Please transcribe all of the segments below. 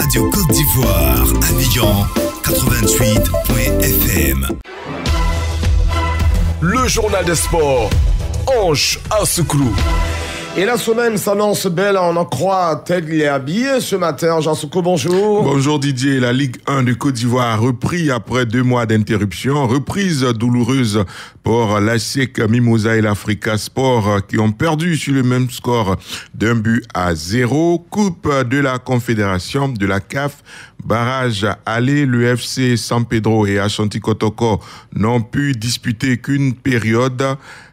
Radio Côte d'Ivoire, Abidjan, 88.fm. Le journal des sports, Ange Assoukro. Et la semaine s'annonce belle, on en croit tel qu'il est habillé ce matin. Jean Soukou, bonjour. Bonjour Didier, la Ligue 1 de Côte d'Ivoire a repris après 2 mois d'interruption. Reprise douloureuse pour l'ASEC Mimosa et l'Africa Sport qui ont perdu sur le même score d'1-0. Coupe de la Confédération de la CAF. Barrage aller, le FC San Pedro et Ashanti Kotoko n'ont pu disputer qu'une période.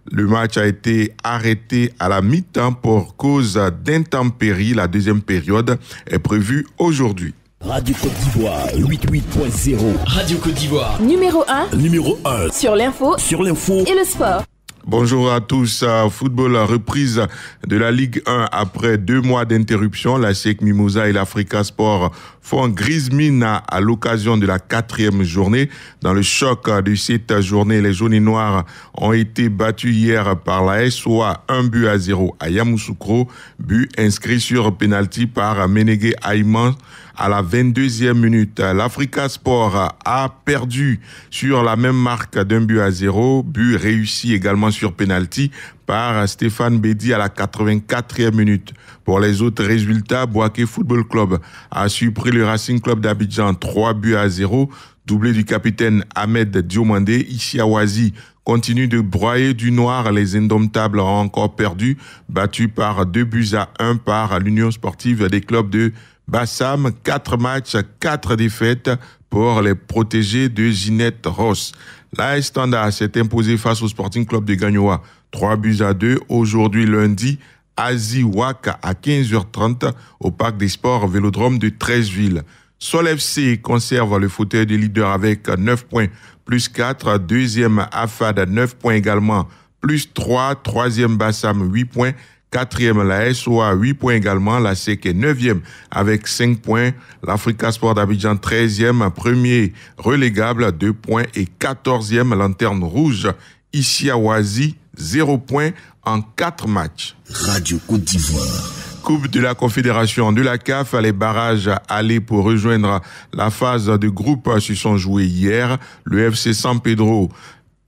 Le match a été arrêté à la mi-temps pour cause d'intempéries. La deuxième période est prévue aujourd'hui. Radio Côte d'Ivoire 88.0. Radio Côte d'Ivoire. Numéro 1. Numéro 1. Sur l'info. Et le sport. Bonjour à tous. Football, reprise de la Ligue 1 après 2 mois d'interruption. La SEC Mimosa et l'Africa Sport font grise mine à l'occasion de la 4e journée. Dans le choc de cette journée, les jaunes et noirs ont été battus hier par la SOA 1-0 à Yamoussoukro. But inscrit sur penalty par Menege Aïman à la 22e minute. L'Africa Sport a perdu sur la même marque d'1-0. But réussi également sur penalty par Stéphane Bédi à la 84e minute. Pour les autres résultats, Bouaké Football Club a surpris le Racing Club d'Abidjan 3-0. Doublé du capitaine Ahmed Diomandé. Ishiawazi continue de broyer du noir. Les Indomptables ont encore perdu, battus par 2-1 par l'Union sportive des clubs de Bassam. 4 matchs, 4 défaites pour les protégés de Ginette Ross. L'AS Standard s'est imposé face au Sporting Club de Gagnoa 3-2. Aujourd'hui lundi, Aziwak à 15h30 au Parc des Sports Vélodrome de Treichville. Sol FC conserve le fauteuil de leader avec 9 points plus 4. Deuxième AFAD 9 points également plus 3. Troisième Bassam 8 points. Quatrième, la SOA, 8 points également. La SEC est 9e avec 5 points. L'Africa Sport d'Abidjan, 13e. Premier relégable, 2 points. Et 14e, lanterne rouge, Ishiawazi, 0 points en 4 matchs. Radio Côte d'Ivoire. Coupe de la Confédération de la CAF, les barrages allaient pour rejoindre la phase de groupe se sont joués hier. Le FC San Pedro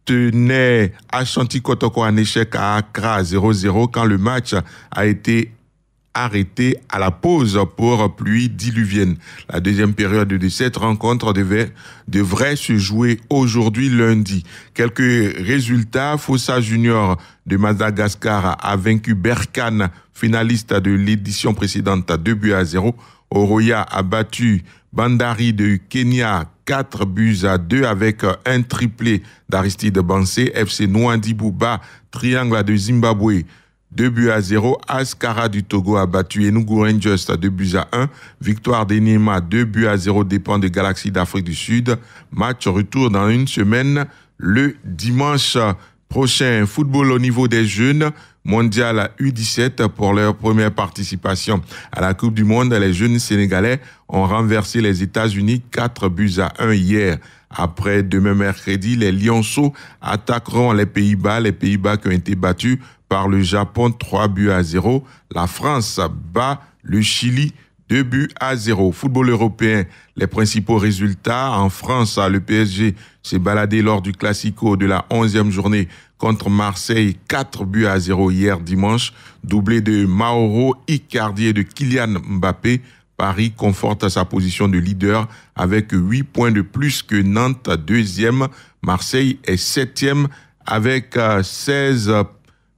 tenait Ashanti Kotoko en échec à Accra 0-0 quand le match a été arrêté à la pause pour pluie diluvienne. La deuxième période de cette rencontre devrait se jouer aujourd'hui lundi. Quelques résultats. Fossa Junior de Madagascar a vaincu Berkane, finaliste de l'édition précédente, 2-0. Oroya a battu Bandari de Kenya 4-2 avec un triplé d'Aristide Bansé. FC Nouadhibou bat Triangle de Zimbabwe 2-0. Askara du Togo a battu Enugu Rangers 2-1. Victoire d'Enema 2-0 dépend de Galaxy d'Afrique du Sud. Match retour dans une semaine le dimanche prochain. Football au niveau des jeunes. Mondial U17 pour leur première participation à la Coupe du Monde. Les jeunes Sénégalais ont renversé les États-Unis 4-1 hier. Après demain mercredi, les Lionceaux attaqueront les Pays-Bas qui ont été battus par le Japon 3-0. La France bat le Chili 2-0. Football européen, les principaux résultats. En France, le PSG s'est baladé lors du Classico de la 11e journée contre Marseille 4-0 hier dimanche. Doublé de Mauro Icardi et de Kylian Mbappé. Paris conforte sa position de leader avec 8 points de plus que Nantes, 2e. Marseille est 7e avec 16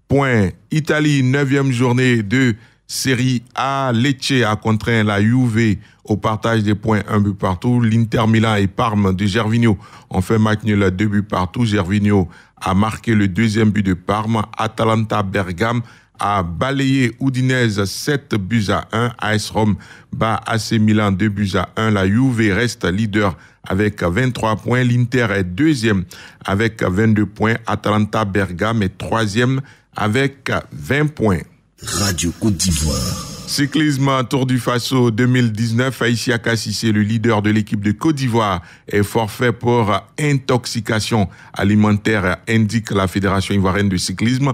points. Italie, 9e journée de Série A. Lecce a contraint la Juve au partage des points 1 but partout. L'Inter Milan et Parme de Gervinho ont fait match nul 2 buts partout. Gervinho a marqué le 2e but de Parme. Atalanta Bergame a balayé Udinese 7-1. AS Rome bat AC Milan 2-1. La Juve reste leader avec 23 points. L'Inter est 2e avec 22 points. Atalanta Bergame est 3e avec 20 points. Radio Côte d'Ivoire. Cyclisme Tour du Faso 2019, Isiaka Cissé, le leader de l'équipe de Côte d'Ivoire, est forfait pour intoxication alimentaire, indique la Fédération ivoirienne de cyclisme.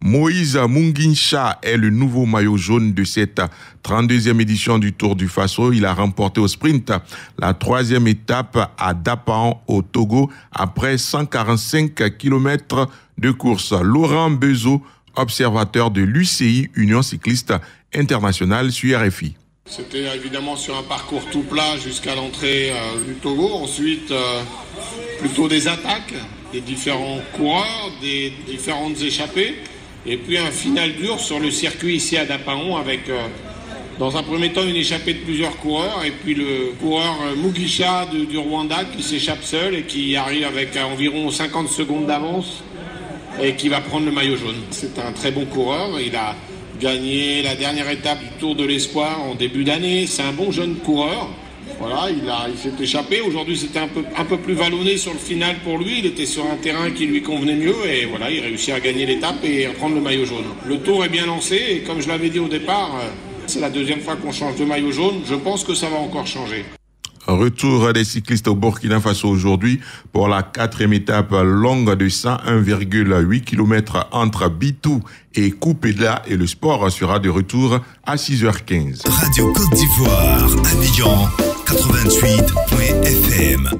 Moïse Munginsha est le nouveau maillot jaune de cette 32e édition du Tour du Faso. Il a remporté au sprint la 3e étape à Dapan au Togo après 145 km de course. Laurent Bezo, observateur de l'UCI, Union Cycliste Internationale, sur RFI. C'était évidemment sur un parcours tout plat jusqu'à l'entrée du Togo. Ensuite, plutôt des attaques des différents coureurs, des différentes échappées. Et puis un final dur sur le circuit ici à Dapaon avec, dans un premier temps, une échappée de plusieurs coureurs. Et puis le coureur Mugisha du Rwanda qui s'échappe seul et qui arrive avec environ 50 secondes d'avance et qui va prendre le maillot jaune. C'est un très bon coureur. Il a gagné la dernière étape du Tour de l'Espoir en début d'année. C'est un bon jeune coureur. Voilà, il s'est échappé. Aujourd'hui, c'était un peu plus vallonné sur le final pour lui. Il était sur un terrain qui lui convenait mieux et voilà, il réussit à gagner l'étape et à prendre le maillot jaune. Le Tour est bien lancé et comme je l'avais dit au départ, c'est la deuxième fois qu'on change de maillot jaune. Je pense que ça va encore changer. Retour des cyclistes au Burkina Faso aujourd'hui pour la 4e étape longue de 101,8 km entre Bitou et Koupéda et le sport sera de retour à 6h15. Radio Côte d'Ivoire, Abidjan 88.fm.